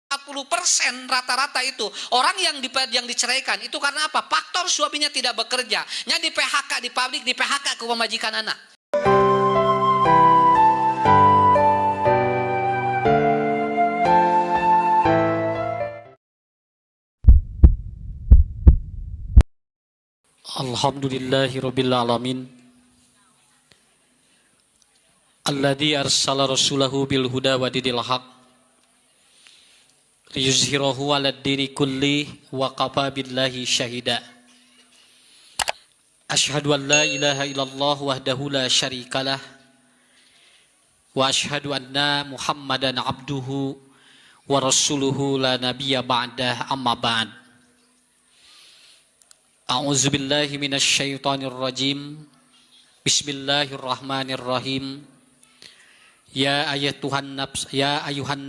40% rata-rata itu orang yang diceraikan itu karena apa? Faktor suaminya tidak bekerja. Nya di PHK di pabrik, di PHK ke pemajikan anak. Alhamdulillahirabbil alamin. Alladzi arsala rasulahu bil huda wa dinil haq liyuzhirahu 'alad dini kulli wa kafa billahi syahida. Asyhadu an la ilaha illallah wahdahu la syarikalah wa asyhadu anna Muhammadan abduhu wa rasuluhu la nabiyya ba'dah, amma ba'd. A'udzu billahi minasy syaithanir rajim. Bismillahirrahmanirrahim. Ya ayuhan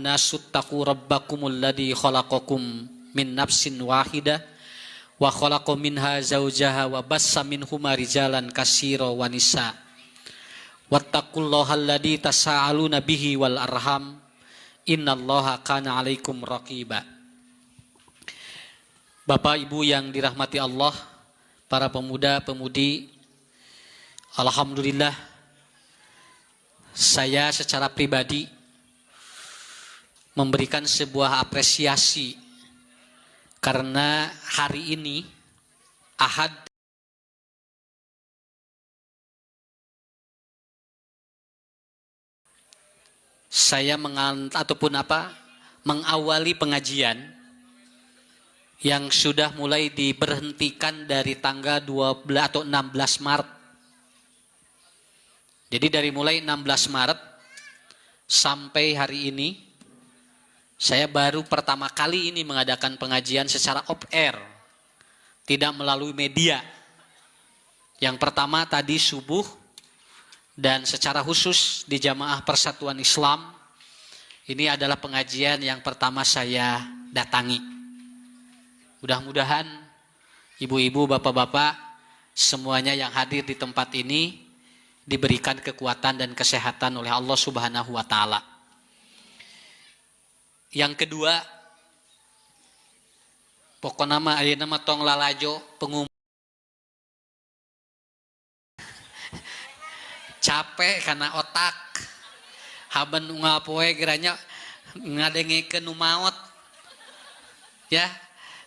nasu taqu rabbakumul ladzi khalaqakum min nafsin wahidah wa khalaqa minha zawjaha wa bassa minhuma rijalan katsira wa nisa. Wattaqullaha alladzi tasaaluna bihi wal arham innallaha kana 'alaikum raqiba. Bapak Ibu yang dirahmati Allah, para pemuda-pemudi, alhamdulillah saya secara pribadi memberikan sebuah apresiasi karena hari ini Ahad saya mengawali pengajian yang sudah mulai diberhentikan dari tanggal 12 atau 16 Maret. Jadi dari mulai 16 Maret sampai hari ini saya baru pertama kali ini mengadakan pengajian secara off air, tidak melalui media. Yang pertama tadi subuh dan secara khusus di Jamaah Persatuan Islam. Ini adalah pengajian yang pertama saya datangi. Mudah-mudahan ibu-ibu, bapak-bapak semuanya yang hadir di tempat ini diberikan kekuatan dan kesehatan oleh Allah Subhanahu wa taala. Yang kedua, pokoknya mah ayeuna mah tong lalajo capek karena otak. Haban unggal poe geranya ngadengikeun nu maot. Ya.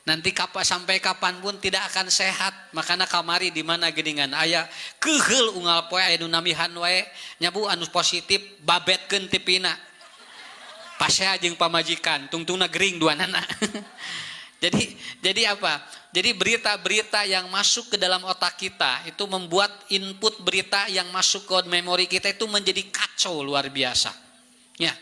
Nanti sampai kapanpun tidak akan sehat. Makanya kamari di mana geningan aya keheul unggal poe aya nu namihan wae nyabu anu positif babetkeun ti pina. Pasea jeung pamajikan tungtungna gering duanana. Jadi apa? Jadi berita-berita yang masuk ke dalam otak kita itu membuat input berita yang masuk ke memori kita itu menjadi kacau luar biasa. Ya.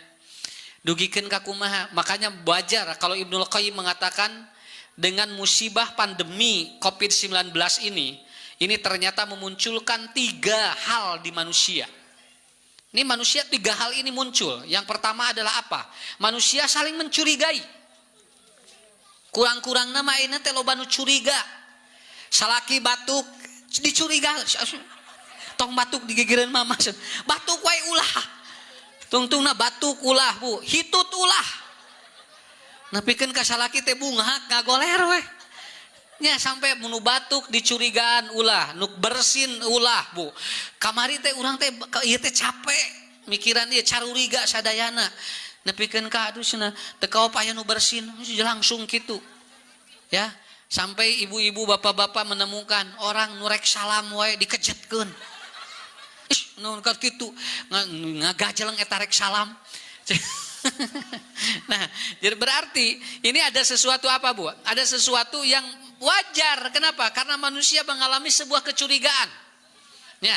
Dugikeun ka kumaha? Makanya wajar kalau Ibnul Qayyim mengatakan dengan musibah pandemi COVID-19 ini ternyata memunculkan 3 hal di manusia. Ini manusia 3 hal ini muncul. Yang pertama adalah apa? Manusia saling mencurigai. Kurang-kurang nama ini teh loba nu curiga. Salaki batuk dicuriga. Tong batuk digigireun mama. Batuk wae ulah. Tungtungna batuk ulah, Bu. Hitut ulah. Napikeun ka salaki teh bunghak ngagoler weh. Nya sampai munu batuk dicurigaan ulah, nu bersin ulah, Bu. Kamari teh urang teh ieu teh capek mikiran ieu caruriga sadayana. Nepikeun ka aduh cenah teu kaop aya nu bersin, langsung kitu. Ya, sampai ibu-ibu bapak-bapak menemukan orang nu rek salam wae dikejetkeun. Ih, nu kitu ngagajeleng eta rek salam. Nah, jadi berarti ini ada sesuatu apa, Bu? Ada sesuatu yang wajar. Kenapa? Karena manusia mengalami sebuah kecurigaan. Ya,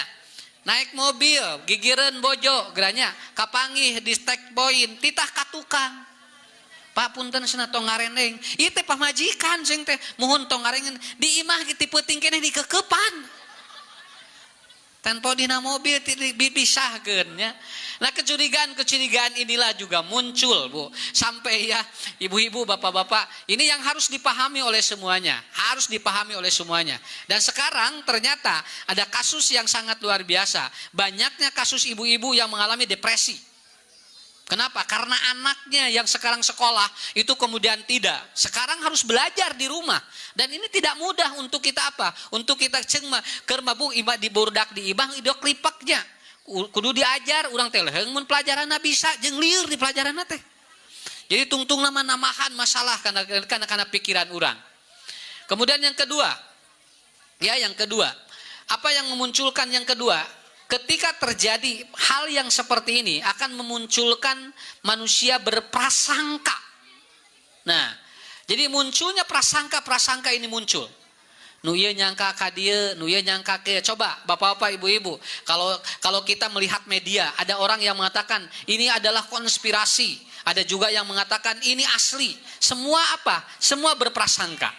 naik mobil, gigireun bojo, geranya kapanggih di stake point, titah ka tukang. Pak punten cenah tong ngareneng. Ieu teh pamajikan sing teh muhun tong ngarengen di imah ti peuting keneh dikekepan. Tanpa dina mobil dipisahkeun nya. Nah, kecurigaan inilah juga muncul, Bu. Sampai ya ibu-ibu, bapak-bapak, ini yang harus dipahami oleh semuanya, harus dipahami oleh semuanya. Dan sekarang ternyata ada kasus yang sangat luar biasa. Banyaknya kasus ibu-ibu yang mengalami depresi. Kenapa? Karena anaknya yang sekarang sekolah itu kemudian tidak. Sekarang harus belajar di rumah. Dan ini tidak mudah untuk kita apa? Untuk kita cengma kerma bu ibah di burdak di ibang idok lipaknya. Kudu diajar urang teh leung mun pelajaranna bisa jeung lieur di pelajaranna teh. Jadi tungtung nama-namahan masalah karena pikiran orang. Kemudian yang kedua, apa yang memunculkan yang kedua? Ketika terjadi hal yang seperti ini akan memunculkan manusia berprasangka. Nah, jadi munculnya prasangka ini muncul. Nu ieu nyangka ka dieu, nu ieu nyangka ke. Coba Bapak-bapak, Ibu-ibu, kalau kita melihat media, ada orang yang mengatakan ini adalah konspirasi, ada juga yang mengatakan ini asli. Semua apa? Semua berprasangka.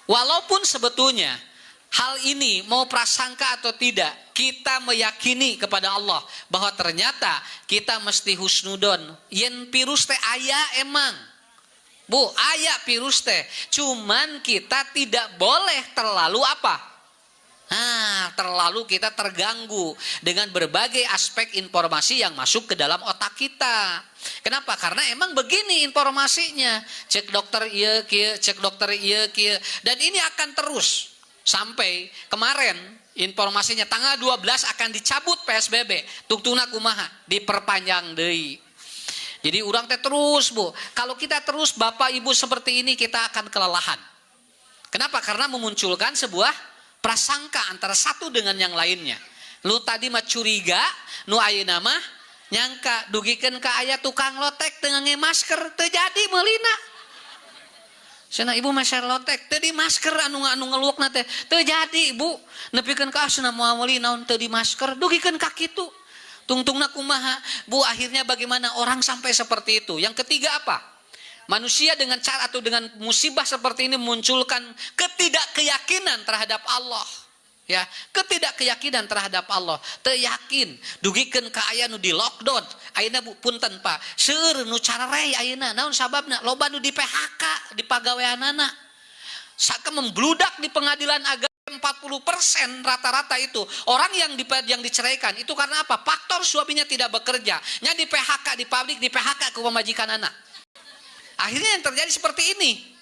Walaupun sebetulnya hal ini mau prasangka atau tidak, kita meyakini kepada Allah bahwa ternyata kita mesti husnudon. Yen virus teh aya emang. Bu, aya virus teh. Cuman kita tidak boleh terlalu apa? Terlalu kita terganggu dengan berbagai aspek informasi yang masuk ke dalam otak kita. Kenapa? Karena emang begini informasinya. Cek dokter ieu kieu, cek dokter ieu kieu, dan ini akan terus sampai kemarin informasinya tanggal 12 akan dicabut PSBB. Tuktuna kumaha? Diperpanjang deui. Jadi urang teh terus, Bu. Kalau kita terus Bapak Ibu seperti ini, kita akan kelelahan. Kenapa? Karena memunculkan sebuah prasangka antara satu dengan yang lainnya. Lu tadi mah curiga, nu ayeuna mah nyangka dugikeun ka aya tukang lotek teu ngangge masker, teu jadi meulina. Cenah ibu masker lotek teu di masker anu ngeluokna teh teu jadi ibu. Nepikeun ka asna moal meuli naon teu di masker, dugikeun ka kitu. Tungtungna kumaha? Bu, akhirnya bagaimana orang sampai seperti itu? Yang ketiga apa? Manusia dengan cara atau dengan musibah seperti ini memunculkan ketidakkeyakinan terhadap Allah. Ya, ketidakkeyakinan terhadap Allah. Teu yakin, dugikeun ka aya nu di lockdown. Ayeuna Bu punten Pak, seueur nu cararey ayeuna. Naon sababna? Loba nu di PHK di pagaweanana. Saka membludak di pengadilan agama 40% rata-rata itu orang yang diceraikan itu karena apa? Faktor suaminya tidak bekerja. Nya di PHK di pabrik, di PHK ke pemajikan anak. Akhirnya yang terjadi seperti ini.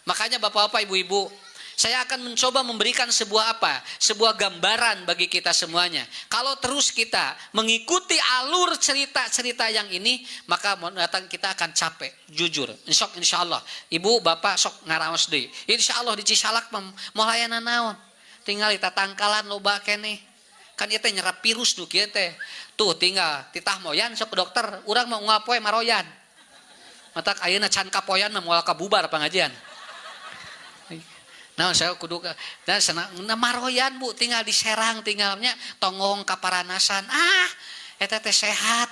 Makanya Bapak-bapak, Ibu-ibu, saya akan mencoba memberikan sebuah apa? Sebuah gambaran bagi kita semuanya. Kalau terus kita mengikuti alur cerita-cerita yang ini, maka datang kita akan capek. Jujur, insya Allah. Ibu, Bapak sok ngaraos deui. Insya Allah di Cisalak mau layanan naon. Tinggal kita tangkalan loba keneh. Kan ieu teh nyerap virus tuh kieu teh. Tuh tinggal titah moyan sok ke dokter, urang mau ngapoe maroyan. Matak ayeuna can kapoyan mah moal kabubar pengajian. Nah, saya kudu dan senang maroyan Bu, tinggal di Serang tinggalnya tongong kaparanasan. Eta teh sehat.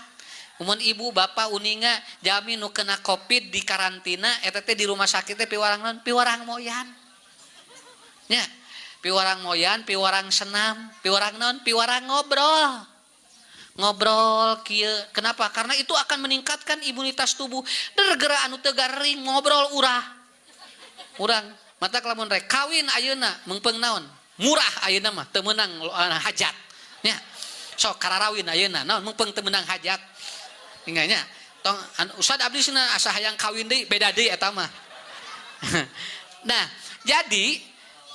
Mun ibu bapak uninga jami nu kena Covid di karantina, eta teh di rumah sakit teh piwarang moyan. Nya, piwarang moyan, piwarang senam, piwarang non, piwarang ngobrol. Ngobrol kieu. Kenapa? Karena itu akan meningkatkan imunitas tubuh. Dergera anu teu garing ngobrol urang mata lamun rek kawin ayeuna meungpeung naon? Murah ayeuna mah teu meunang hajat. Nya. Sok kararawin ayeuna naon meungpeung teu meunang hajat. Tinggalnya tong Ustad abdi cenah asa hayang kawin deui beda deui eta mah. Nah, jadi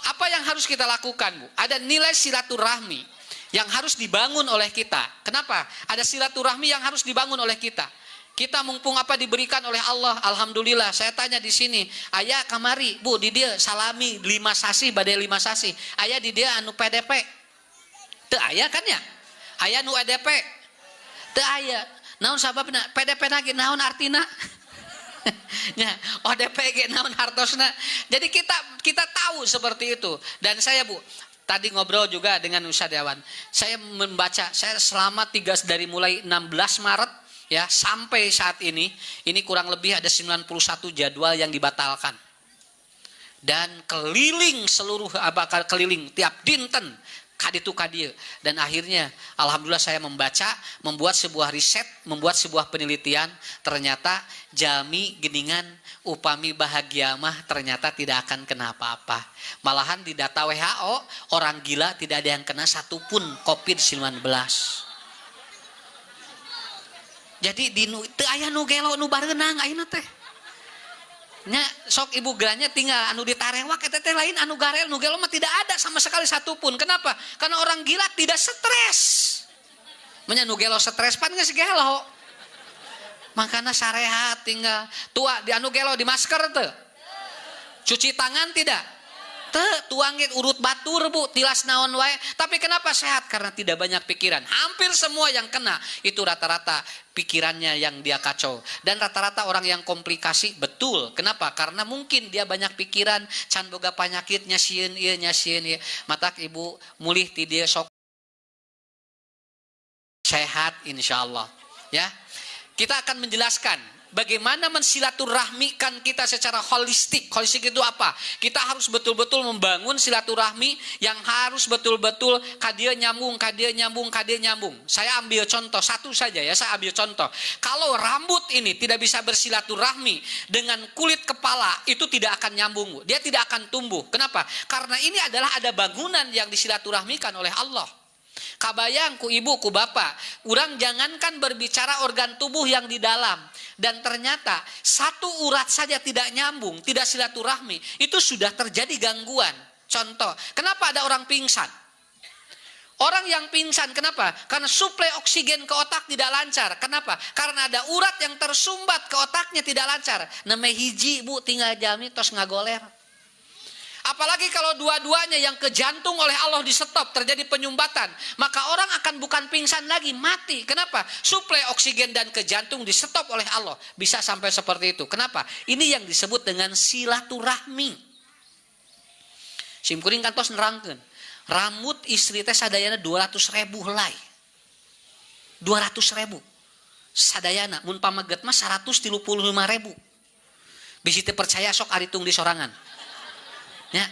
apa yang harus kita lakukan, Bu? Ada nilai silaturahmi yang harus dibangun oleh kita. Kenapa? Ada silaturahmi yang harus dibangun oleh kita. Kita mumpung apa diberikan oleh Allah, alhamdulillah. Saya tanya di sini, aya kamari, Bu, di dia salami 5 sasi badai 5 sasi. Aya di dia anu PDP. Teu aya kan ya? Aya nu EDP. Teu aya. Naon sababna? PDP lagi naon artina? Ya, ODP ge naon hartosna. Jadi kita tahu seperti itu. Dan saya, Bu, tadi ngobrol juga dengan Ustaz Dewan. Saya membaca, saya selama dari mulai 16 Maret ya sampai saat ini kurang lebih ada 91 jadwal yang dibatalkan. Dan keliling keliling tiap dinten kaditu kadieu. Dan akhirnya alhamdulillah saya membuat sebuah riset, membuat sebuah penelitian, ternyata jami geningan upami bahagia mah ternyata tidak akan kena apa-apa. Malahan di data WHO orang gila tidak ada yang kena satupun COVID-19. Jadi di teu aya nu gelo nu bareunang ayeuna teh. Nya sok ibu geranya tinggal anu ditarewak eta teh lain anu garel nu gelo mah tidak ada sama sekali satupun. Kenapa? Karena orang gila tidak stres. Menya nu gelo stres pan geus gelo. Makanya sarehat tinggal tua di anu gelo di masker teu. Cuci tangan tidak? Tuangin urut batur bu, tilas naon wae. Tapi kenapa sehat? Karena tidak banyak pikiran. Hampir semua yang kena itu rata-rata pikirannya yang dia kacau. Dan rata-rata orang yang komplikasi betul. Kenapa? Karena mungkin dia banyak pikiran, can boga penyakit nyasieun ieu nyasieun ieu. Matak ibu mulih ti dieu sok sehat insyaallah. Ya. Kita akan menjelaskan bagaimana mensilaturahmikan kita secara holistik. Holistik itu apa? Kita harus betul-betul membangun silaturahmi yang harus betul-betul kadia nyambung. Saya ambil contoh satu saja ya, saya ambil contoh. Kalau rambut ini tidak bisa bersilaturahmi dengan kulit kepala, itu tidak akan nyambung. Dia tidak akan tumbuh. Kenapa? Karena ini adalah ada bangunan yang disilaturahmikan oleh Allah. Kabayang ku ibu ku bapak, urang jangankan berbicara organ tubuh yang di dalam, dan ternyata satu urat saja tidak nyambung, tidak silaturahmi, itu sudah terjadi gangguan. Contoh, kenapa ada orang pingsan? Orang yang pingsan kenapa? Karena suplai oksigen ke otak tidak lancar. Kenapa? Karena ada urat yang tersumbat ke otaknya tidak lancar. Namanya hiji bu tinggal jami tos ngagoler. Apalagi kalau dua-duanya yang ke jantung oleh Allah di stop, terjadi penyumbatan, maka orang akan bukan pingsan lagi, mati. Kenapa? Suplai oksigen dan ke jantung di stop oleh Allah. Bisa sampai seperti itu. Kenapa? Ini yang disebut dengan silaturahmi. Simkuring kantos nerangkeun. Rambut istri teh sadayana 200.000 helai. 200.000. Sadayana mun pameget mah 135.000. Bisi teu percaya sok aritung di sorangan. Ya.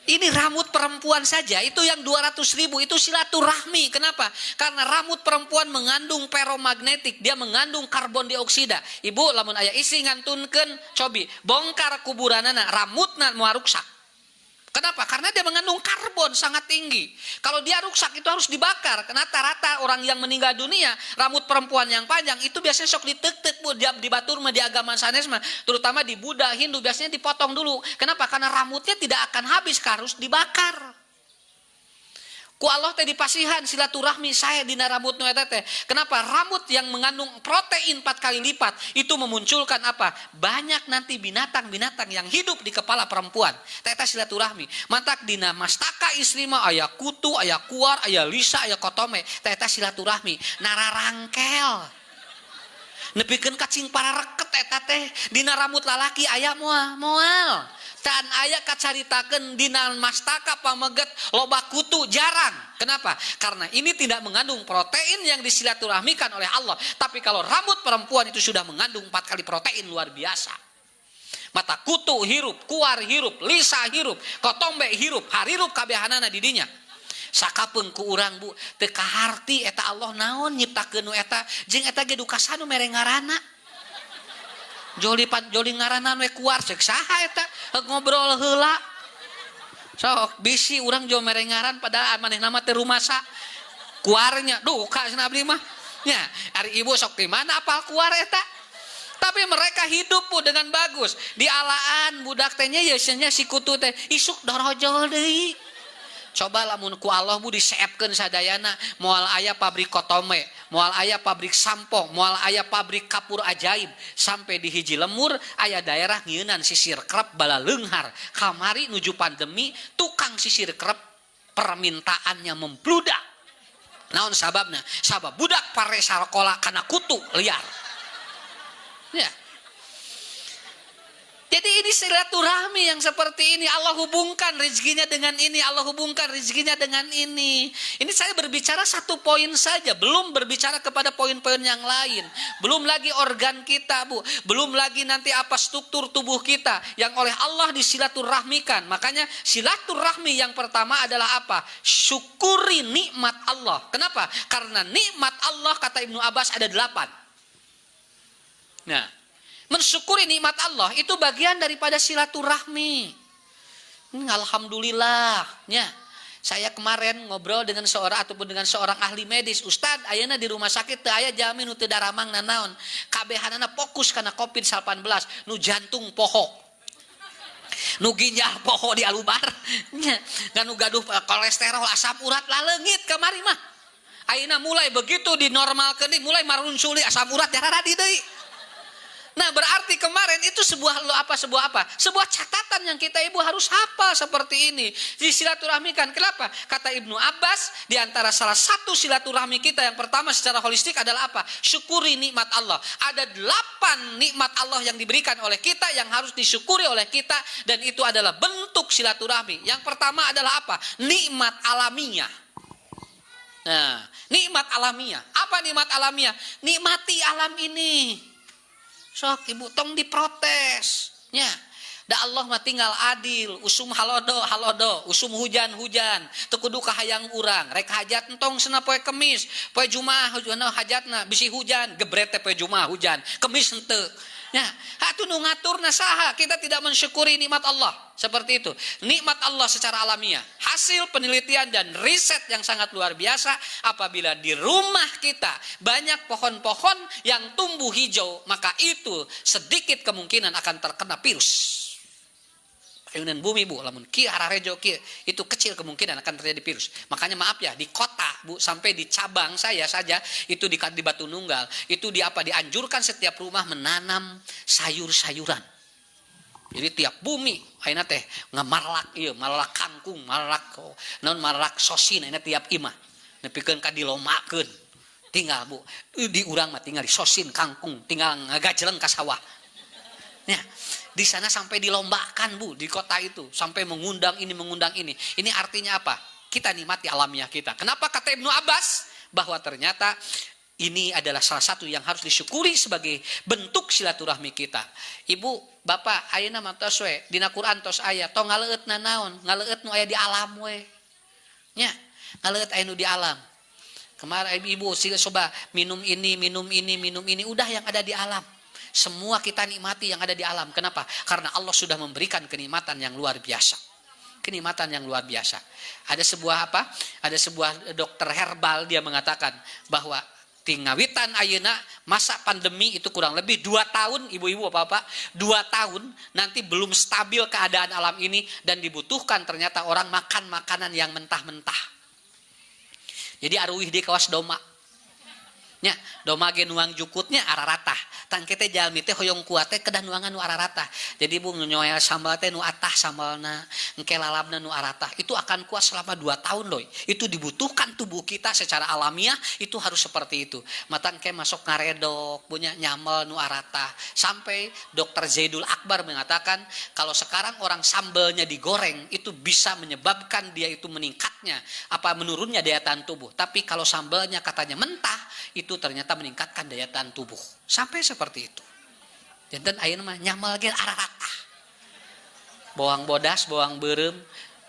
Ini rambut perempuan saja itu yang 200.000 itu silaturahmi. Kenapa? Karena rambut perempuan mengandung feromagnetik, dia mengandung karbon dioksida. Ibu lamun aya isi ngantunkeun cobi bongkar kuburanana rambutna moal ruksak. Kenapa? Karena dia mengandung karbon sangat tinggi. Kalau dia rusak itu harus dibakar. Karena rata-rata orang yang meninggal dunia, rambut perempuan yang panjang itu biasanya sok ditek-tek bu, di batur mah di agama sanes mah, terutama di Buddha, Hindu biasanya dipotong dulu. Kenapa? Karena rambutnya tidak akan habis, harus dibakar. Ku Allah teh dipasihan silaturahmi saya dina rambut nu eta teh. Kenapa? Rambut yang mengandung protein 4 kali lipat itu memunculkan apa? Banyak nanti binatang-binatang yang hidup di kepala perempuan. Eta silaturahmi. Mantak dina mastaka istri mah aya kutu, aya kuar, aya lisa, aya kotome. Eta silaturahmi. Nararangkel. Nepikeun kacing parareket eta teh dina rambut lalaki aya moal. Tan aya kacaritakeun dina mastaka pameget loba kutu jarang. Kenapa? Karena ini tidak mengandung protein yang disilaturahmikan oleh Allah. Tapi kalau rambut perempuan itu sudah mengandung 4 kali protein luar biasa. Mata kutu hirup, kuar hirup, lisa hirup, kotombe hirup, harirup kabehanana di dinya. Sakapeung ku urang bu, teu kaharti eta Allah naon nyiptakeun nu eta, jeung eta ge dukasanu mere ngaranna. Joli ngaranan we kuar cek saha eta ngobrol heula. Sok bisi urang jo mere ngaran padahal manehna mah teu rumasa. Kuarnya duka cenah abdi mah. Nya, ari ibu sok di mana apal kuar eta? Tapi mereka hidup bu dengan bagus. Di alaan budak teh nya ye si kutu teh isuk dorojol deui. Coba lamun ku Allah bu diseepkeun sadayana moal aya pabrik kotome, moal aya pabrik sampo, moal aya pabrik kapur ajaib, sampai di hiji lemur aya daerah ngeunan sisir krep bala leunghar. Kamari nuju pandemi tukang sisir krep permintaannya membludak. Naon sababna? Sabab budak pare sakola kana kutu liar. Ya. Jadi ini silaturahmi yang seperti ini. Allah hubungkan rezekinya dengan ini. Allah hubungkan rezekinya dengan ini. Ini saya berbicara satu poin saja. Belum berbicara kepada poin-poin yang lain. Belum lagi organ kita bu. Belum lagi nanti apa struktur tubuh kita. Yang oleh Allah disilaturahmikan. Makanya silaturahmi yang pertama adalah apa? Syukuri nikmat Allah. Kenapa? Karena nikmat Allah kata Ibnu Abbas ada 8. Nah. Mensyukuri nikmat Allah itu bagian daripada silaturahmi. Alhamdulillah, ya. Saya kemarin ngobrol dengan seorang ahli medis. Ustad, ayeuna di rumah sakit teu aya jalmi nu teu daramang nanaon. Kabehanana fokus karena COVID-19, nu jantung poho. Nu ginjal poho di alubar. Nya, nu gaduh kolesterol, asam urat laleungit kamari mah. Ayeuna mulai begitu dinormalkeun, mulai marunsuli asam urat jararadi deui. Nah, berarti kemarin itu sebuah catatan yang kita ibu harus hafal seperti ini. Disilaturahmikan. Kenapa? Kata Ibnu Abbas, di antara salah satu silaturahmi kita yang pertama secara holistik adalah apa? Syukuri nikmat Allah. Ada 8 nikmat Allah yang diberikan oleh kita yang harus disyukuri oleh kita, dan itu adalah bentuk silaturahmi. Yang pertama adalah apa? Nikmat alamiah. Nah, nikmat alamiah. Apa nikmat alamiah? Nikmati alam ini. Sok ibu tong diprotes nya. Da Allah mah tinggal adil, usum halodo, usum hujan teu kudu kahayang urang. Rek hajat entong cenah poe Kemis, poe Jumaah hajatna bisi hujan, gebret teh poe Jumaah hujan, Kemis henteu. Nya, atuh nu ngaturna saha? Kita tidak mensyukuri nikmat Allah. Seperti itu. Nikmat Allah secara alamiah. Hasil penelitian dan riset yang sangat luar biasa, apabila di rumah kita banyak pohon-pohon yang tumbuh hijau, maka itu sedikit kemungkinan akan terkena virus. Ayunan bumi bu, lamun kieu hararejo kieu, itu kecil kemungkinan akan terjadi virus. Makanya maaf ya, di kota bu, sampai di cabang saya saja itu di Batu Nunggal, itu dianjurkan setiap rumah menanam sayur-sayuran. Jadi tiap bumi ayeuna teh ngamarlak ieu, marlak kangkung, marlak sosin ayeuna tiap imah. Nepikeun ka dilomakeun. Tinggal bu, di urang mah tinggal di sosin kangkung, tinggal ngagajleung ka sawah. Ya, di sana sampai dilombakan bu, di kota itu sampai mengundang ini. Ini artinya apa? Kita nikmati alamiah kita. Kenapa kata Ibnu Abbas bahwa ternyata ini adalah salah satu yang harus disyukuri sebagai bentuk silaturahmi kita. Ibu, bapak, ayeuna mah tos we dina Quran tos aya tong ngaleueutna naon? Ngaleueut nu aya di alam we. Nya, ngaleueut aya nu di alam. Kemarin ibu coba minum ini, udah yang ada di alam. Semua kita nikmati yang ada di alam. Kenapa? Karena Allah sudah memberikan kenikmatan yang luar biasa. Kenikmatan yang luar biasa. Ada sebuah dokter herbal, dia mengatakan bahwa tingawitan ayeuna masa pandemi itu kurang lebih 2 tahun, ibu-ibu bapak, 2 tahun nanti belum stabil keadaan alam ini, dan dibutuhkan ternyata orang makan makanan yang mentah-mentah. Jadi aruih di kawas doma. Nya, doma ge nuang jukutnya araratah. Tangke teh jalmi teh hoyong kuat teh kedah nuangan nu araratah. Jadi bu nyoya sambal teh nu atah sambalna, engke lalapna nu aratah. Itu akan kuat selama 2 tahun loh. Itu dibutuhkan tubuh kita secara alamiah, itu harus seperti itu. Matangke masuk ngaredok, punya nyamel nu aratah. Sampai Dr. Zaidul Akbar mengatakan kalau sekarang orang sambalnya digoreng itu bisa menyebabkan dia itu menurunnya daya tahan tubuh. Tapi kalau sambalnya katanya mentah, itu ternyata meningkatkan daya tahan tubuh. Sampai seperti itu. Janten ayeuna mah nyamal ge araratah. Bawang bodas, bawang beureum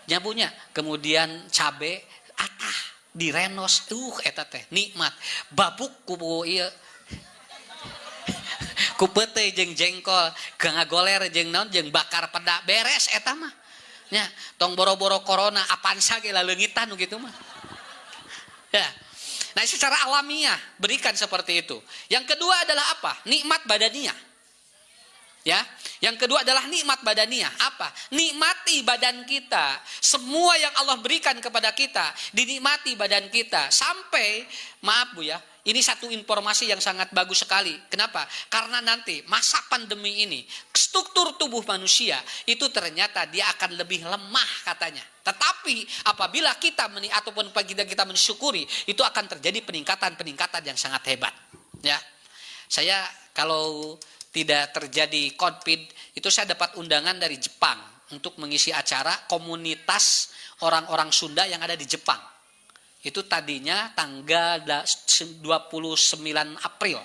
nyabunya, kemudian cabe atah direnos, eta teh nikmat. Babuk ku ieu ku peuteuy jeung jengkol, ngagoler jeung naon jeung bakar peda beres eta mah. Nya, tong boro-boro corona apansa ge laleungitan gitu mah. Ya. Nah, secara alamiah berikan seperti itu. Yang kedua adalah apa? Nikmat badaniah. Ya, yang kedua adalah nikmat badaniah. Apa? Nikmati badan kita. Semua yang Allah berikan kepada kita, dinikmati badan kita. Sampai, maaf bu ya, ini satu informasi yang sangat bagus sekali. Kenapa? Karena nanti masa pandemi ini, struktur tubuh manusia itu ternyata dia akan lebih lemah katanya. Tetapi apabila kita ataupun kita mensyukuri, itu akan terjadi peningkatan yang sangat hebat. Ya, saya kalau tidak terjadi COVID, itu saya dapat undangan dari Jepang untuk mengisi acara komunitas orang-orang Sunda yang ada di Jepang. Itu tadinya tanggal 29 April.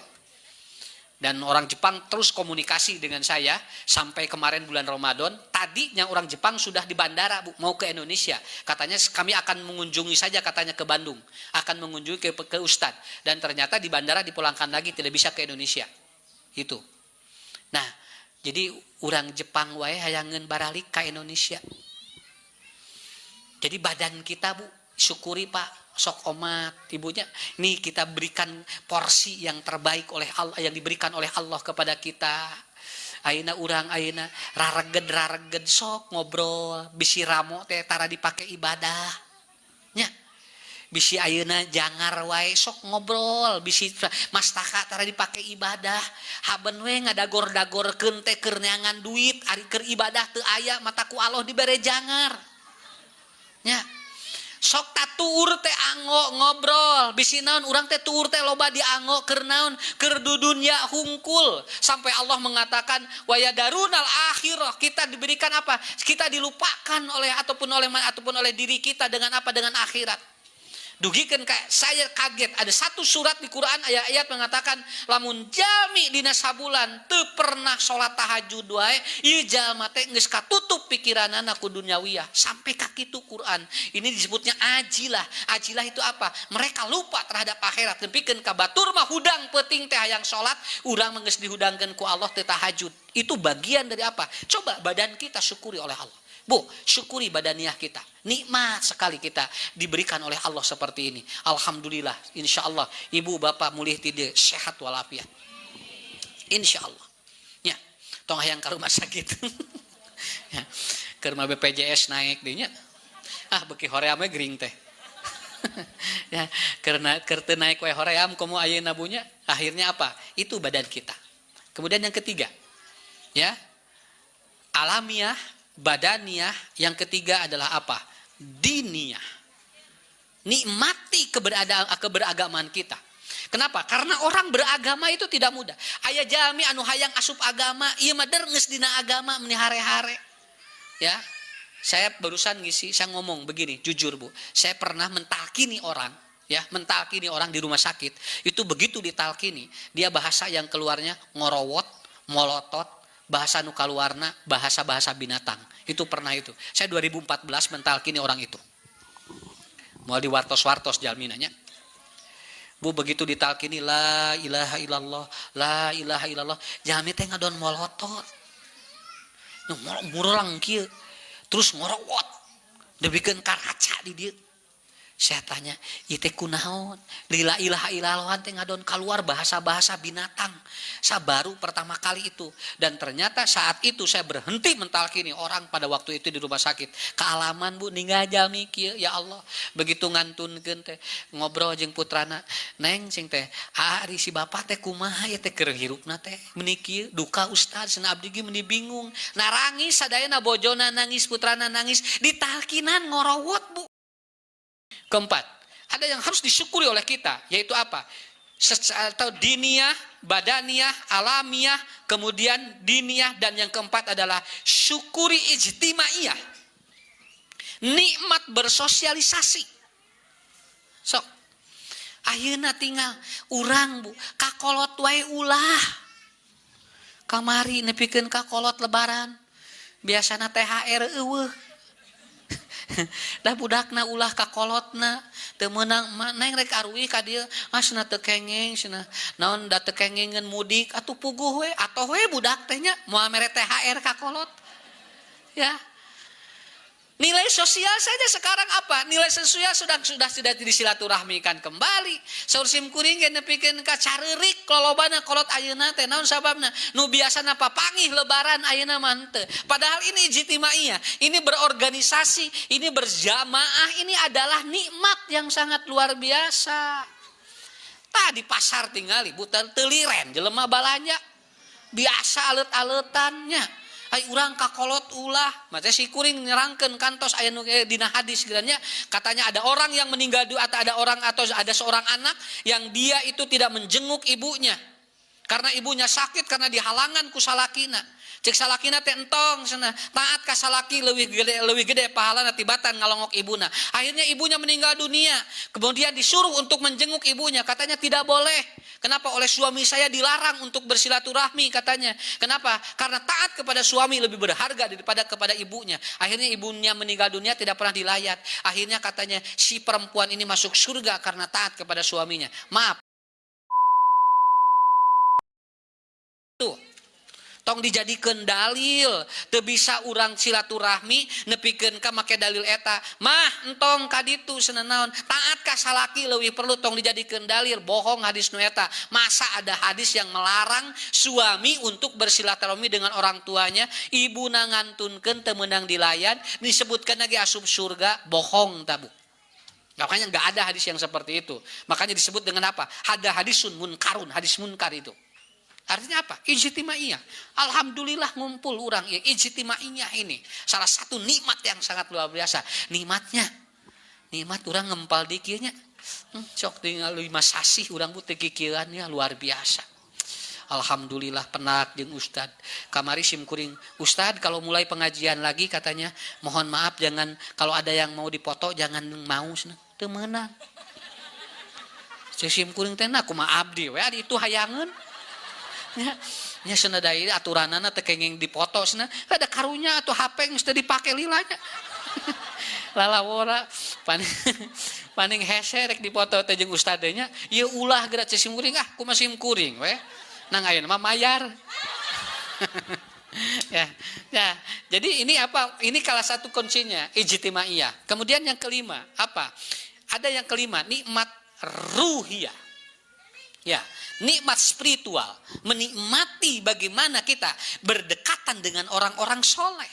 Dan orang Jepang terus komunikasi dengan saya sampai kemarin bulan Ramadan. Tadinya orang Jepang sudah di bandara bu, mau ke Indonesia. Katanya kami akan mengunjungi saja katanya ke Bandung. Akan mengunjungi ke Ustadz. Dan ternyata di bandara dipulangkan lagi, tidak bisa ke Indonesia. Itu. Nah, jadi orang Jepang wae hayangeun baralik ke Indonesia. Jadi badan kita Bu, syukuri Pak, sok omat ibunya. Ini kita berikan porsi yang terbaik oleh Allah, yang diberikan oleh Allah kepada kita. Ayeuna urang ayeuna rareged sok ngobrol, bisi ramo teh tara dipake ibadah. Nya. Bisi ayeuna jangar wae sok ngobrol, bisi mastaka tara dipake ibadah. Haben we ngadagor-dagorkeun teh keur neangan duit, ari keur ibadah teu aya mata ku Allah dibere jangar. Nya. Sok tatuur teh anggo ngobrol, bisi naon urang teh tuur teh loba dianggo keur naon, keur dudunya hungkul sampai Allah mengatakan wa yadarunal akhirah, kita diberikan apa? Kita dilupakan oleh ataupun oleh diri kita dengan apa? Dengan akhirat. Dugikeun kayak saya kaget ada satu surat di Quran ayat-ayat mengatakan lamun jalmi dina sabulan teu pernah salat tahajud wae ieu jalma teh geus katutup pikiranana ku duniawiyah sampai ka kitu Quran. Ini disebutnya ajilah. Ajilah itu apa? Mereka lupa terhadap akhirat. Nepikeun ka batur mah hudang peuting teh hayang salat, urang mah geus dihudangkeun ku Allah teu tahajud. Itu bagian dari apa? Coba badan kita syukuri oleh Allah. Bu, syukuri badaniah kita. Nikmat sekali kita diberikan oleh Allah seperti ini. Alhamdulillah, insya Allah ibu bapak mulih tidak sehat walafiat. Insya Allah. Ya, tong hayang ka rumah sakit. Ya, ke rumah BPJS naik dinya. Ah, beki hoream gering teh. Ya, karena kerte naik we hoream komo ayeuna bunya, akhirnya apa? Itu badan kita. Kemudian yang ketiga, ya, alamiah, badaniah, yang ketiga adalah apa? Diniyah. Nikmati keberagaman kita. Kenapa? Karena orang beragama itu tidak mudah. Aya jalmi anu hayang asup agama, ieu mah geus dina agama meni hare-hare. Ya. Saya barusan ngisi, saya ngomong begini, jujur Bu. Saya pernah mentalkini orang, ya, mentalkini orang di rumah sakit. Itu begitu ditalkini, dia bahasa yang keluarnya ngorowot, molotot, bahasa nu kaluarna bahasa-bahasa binatang. Itu pernah itu. Saya 2014 mentalkini orang itu. Mau diwartos-wartos jalminanya. Bu begitu ditalkini la ilaha illallah, la ilaha illallah, jalmi teh ngadon molotot. Nu murelang kieu. Terus ngorowot. Debikeun karaca di dieu. Saya tanya, ieu teh kunaon? La ilaha illallah teh ngadon kaluar bahasa-bahasa binatang. Saya baru pertama kali itu, dan ternyata saat itu saya berhenti mentalkini orang pada waktu itu di rumah sakit. Kealaman Bu ninggal jalmi kieu, ya Allah. Begitu ngantunkeun teh ngobrol jeung putrana, "Neng cing teh, ari si bapak teh kumaha ya teh keur hirupna teh meuni kieu duka Ustaz, cenah abdi ge meuni bingung." Narangis sadayana bojona nangis, putrana nangis, ditalkinan ngorowot Bu. Keempat, ada yang harus disyukuri oleh kita, yaitu apa? Atau diniyah, badaniah, alamiah, kemudian diniyah, dan yang keempat adalah syukuri ijtimaiyah. Nikmat bersosialisasi. Sok, ayeuna tinggal urang Bu, kakolot wae ulah. Kamari nepikeun kakolot lebaran. Biasana THR eueuh. Dah budakna ulah kakolotna teu meunang neng rek aruih ka dieu asna teu kengeng cenah naon da teu kengengeun mudik atuh puguh we atoh we budak teh nya moal mere THR kakolot ya. Nilai sosial saja sekarang apa? Nilai sosial sudah tidak disilaturahmikan kembali. Saur sim kuring ge nepikeun ka careurik lolobana kolot ayeuna teh naon sababna? Nu biasana papangih lebaran ayeuna mah henteu. Padahal ini ijtimaiyah, ini berorganisasi, ini berjamaah, ini adalah nikmat yang sangat luar biasa. Tah di pasar tingali butan teu liren jelema balanja. Biasa alet-aletannya. Ai urang kakolot ulah, mate si kuring nyerangkeun kantos aya nu dina hadis gerannya katanya ada orang yang meninggal atau ada seorang anak yang dia itu tidak menjenguk ibunya karena ibunya sakit karena dihalangan ku salakina. Cek salakina teh entong cenah taat ka salaki leuwih gede pahalana tibatan ngalongok ibuna. Akhirnya ibunya meninggal dunia. Kemudian disuruh untuk menjenguk ibunya, katanya tidak boleh. Kenapa? Oleh suami saya dilarang untuk bersilaturahmi katanya. Kenapa? Karena taat kepada suami lebih berharga daripada kepada ibunya. Akhirnya ibunya meninggal dunia tidak pernah dilayat. Akhirnya katanya si perempuan ini masuk surga karena taat kepada suaminya. Maaf. Tuh. tong dijadikan dalil. Teu bisa urang silaturahmi nepikeun ka make dalil eta. Mah entong kaditu cenah naon? Taat ka salaki leuwih perlu tong dijadikan dalil. Bohong hadis nu eta. Masa ada hadis yang melarang suami untuk bersilaturahmi dengan orang tuanya, ibuna ngantunkeun teu meunang dilayan, disebutkan lagi asup surga, bohong tabu. Makanya nggak ada hadis yang seperti itu. Makanya disebut dengan apa? Ada hadisun munkarun, hadis munkar itu. Artinya apa? Ijtimaiyah. Alhamdulillah ngumpul orang ya. Ijtimaiyah ini salah satu nikmat yang sangat luar biasa. Nikmat orang ngempal dikirnya. Sok tinggal 5 sasih orang teu kikirannya luar biasa. Alhamdulillah penak jeung Ustad. Kamari simkuring, Ustad kalau mulai pengajian lagi katanya, mohon maaf jangan kalau ada yang mau dipoto jangan mau cenah. Teu meunang. Simkuring teh na kumaha abdi we itu hayangeun. Nya cenah da ieu aturanana teu kenging dipoto cenah. Ada karunya atau HP geus teu dipake lilanya. Lalawora paning hese rek dipoto teh jeung ustad nya, ieu ulah geura simkuring kumaha simkuring we. Nang ayeuna mah mayar. ya. Jadi ini apa? Ini salah satu kuncinya ijtimaiyah. Kemudian yang kelima apa? Ada yang kelima nikmat ruhiyah. Ya, nikmat spiritual, menikmati bagaimana kita berdekatan dengan orang-orang soleh.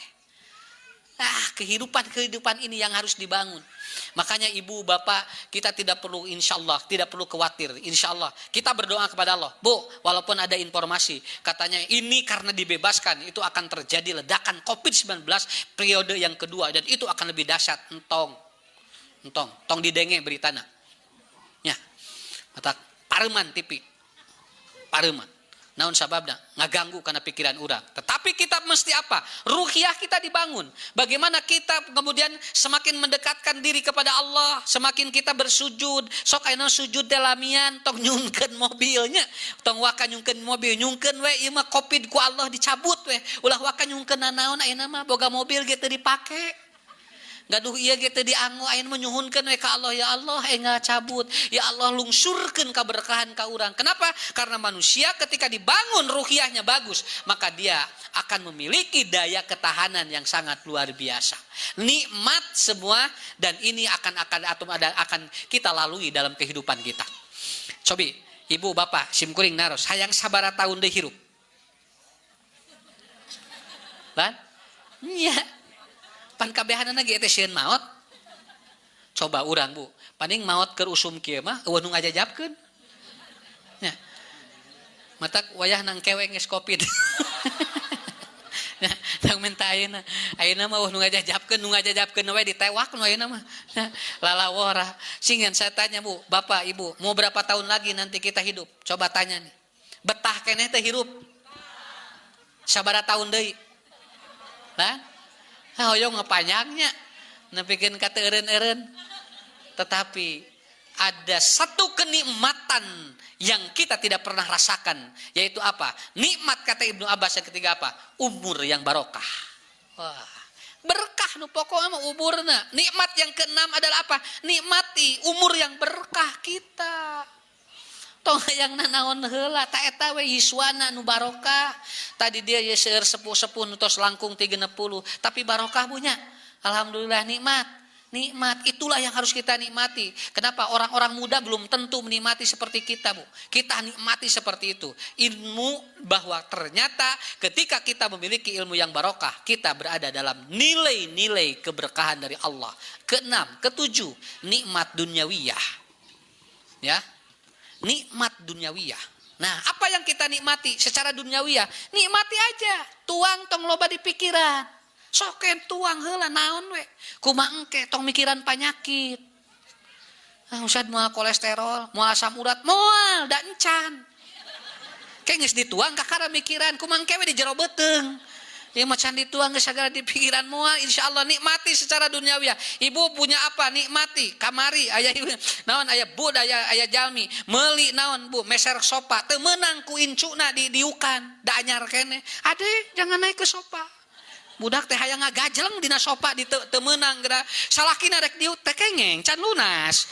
Kehidupan ini yang harus dibangun. Makanya ibu bapak kita tidak perlu insyaallah tidak perlu khawatir. Insyaallah kita berdoa kepada Allah. Bu, walaupun ada informasi katanya ini karena dibebaskan itu akan terjadi ledakan COVID-19 periode yang kedua dan itu akan lebih dahsyat. Tong didenge beritana. Ya. Mata pareman TV. Pareman. Naon sababna? Ngaganggu karena pikiran orang. Tetapi kita mesti apa? Ruhiyah kita dibangun. Bagaimana kita kemudian semakin mendekatkan diri kepada Allah, semakin kita bersujud. Sok ayeuna sujud delamian, tong nyungkeun mobilnya, tong waka nyungkeun mobil, nyungkeun we ieu mah Covid ku Allah dicabut we. Ulah waka nyungkeun naon ayeuna mah boga mobil ge teu dipake. Gaduh ieu ge teu dianggo ayeuna mah nyuhunkeun we ka Allah, ya Allah enggak cabut. Ya Allah lungsurkeun kaberkahan ka urang. Kenapa? Karena manusia ketika dibangun ruhiyahnya bagus, maka dia akan memiliki daya ketahanan yang sangat luar biasa. Nikmat semua dan ini akan kita lalui dalam kehidupan kita. Cobi, ibu bapak simkuring naros hayang sabaraha taun deui hirup. Lan? Nya pan kabehanana ge teh sieun maot. Coba urang Bu, paning maot keur usum kieu mah eueuh nu ngajajabkeun. Nya. Matak wayah nang keweng geus Covid. Nya, tang menta ayeuna mah eueuh nu ngajajabkeun we ditewak nu ayeuna mah. Lalawora. Singgan saya tanya Bu, Bapak, Ibu, mau berapa tahun lagi nanti kita hidup? Coba tanya nih. Betah keneh teh hirup? Sabaraha tahun deui? Lah? Hoyong ngepanyangnya nepikeun ka teu eureun-eureun. Tetapi ada satu kenikmatan yang kita tidak pernah rasakan, yaitu apa? Nikmat kata Ibnu Abbas yang ketiga apa? Umur yang barokah. Wah, berkah nu pokoknya mah umurna. Nikmat yang keenam adalah apa? Nikmati umur yang berkah kita. Tong hayang nanaon heula ta eta we yiswana nu barokah. Tadi dia ye seueur sepuh-sepuh nu tos langkung 30, tapi barokah punya. Alhamdulillah nikmat. Itulah yang harus kita nikmati. Kenapa orang-orang muda belum tentu menikmati seperti kita, Bu? Kita nikmati seperti itu. Ilmu bahwa ternyata ketika kita memiliki ilmu yang barokah, kita berada dalam nilai-nilai keberkahan dari Allah. Keenam, ketujuh, nikmat duniawiyah. Ya. Nikmat duniawiyah. Nah, apa yang kita nikmati secara duniawiyah? Nikmati aja. Tuang tong loba di pikiran. Soken tuang heula naon we. Kumaha engke tong mikiran penyakit. Usad moal kolesterol, moal asam urat, moal da encan. Kayak geus dituang kakara mikiran kumaha engke we di jero beuteung. Ya macan dituang geus sagala di pikiran moal insyaallah nikmati secara duniawiyah. Ibu punya apa? Nikmati. Kamari aya naon aya bud aya jalmi meuli naon Bu meser sofa teu meunang ku incuna diukan da anyar keneh. Ade jangan naik ke sofa. Budak teh hayang ngagajleng dina sofa di teu meunang geura. Salakina rek diut teh kengeng can lunas.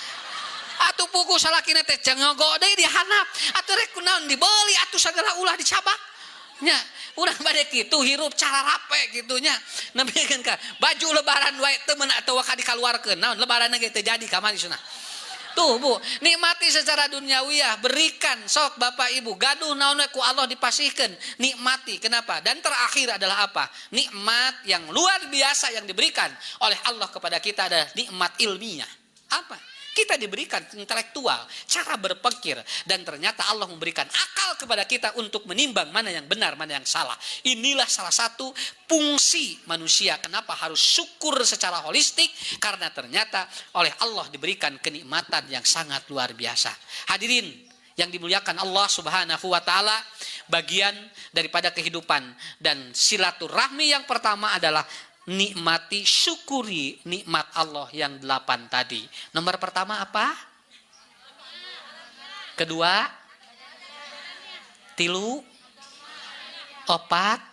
Atuh pugu salakina teh cengogo deui dihanap. Atuh rek kunaon dibeuli atuh sagala ulah dicabak. Nya urang bade kitu hirup cara rape gitunya. Nepikeun ka baju lebaran wae teu meunang teu waka dikaluarkeun. Naon lebaran ge teu jadi ka mari cenah. Tuh Bu, nikmati secara duniawiyah, berikan sok Bapak Ibu, gaduh naon ku Allah dipasihkeun, nikmati. Kenapa? Dan terakhir adalah apa? Nikmat yang luar biasa yang diberikan oleh Allah kepada kita adalah nikmat ilmiah. Apa? Kita diberikan intelektual, cara berpikir, dan ternyata Allah memberikan akal kepada kita untuk menimbang mana yang benar, mana yang salah. Inilah salah satu fungsi manusia. Kenapa harus syukur secara holistik? Karena ternyata oleh Allah diberikan kenikmatan yang sangat luar biasa. Hadirin yang dimuliakan Allah Subhanahu wa taala, bagian daripada kehidupan dan silaturahmi yang pertama adalah nikmati, syukuri nikmat Allah yang 8 tadi. Nomor pertama apa? Kedua? Tilu? Opat?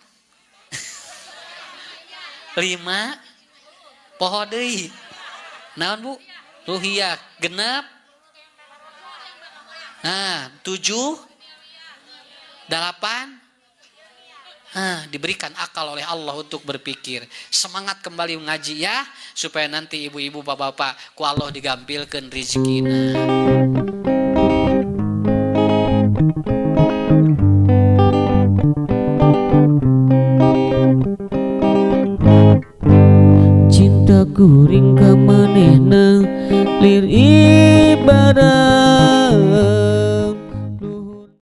5? Poho deui. Naon Bu? Ruhiyah. Genep? 7? 8? Diberikan akal oleh Allah untuk berpikir. Semangat kembali mengaji ya, supaya nanti ibu-ibu bapak-bapak ku Allah digampilkeun rezekina. Cinta kuring ka manehna lir ibadah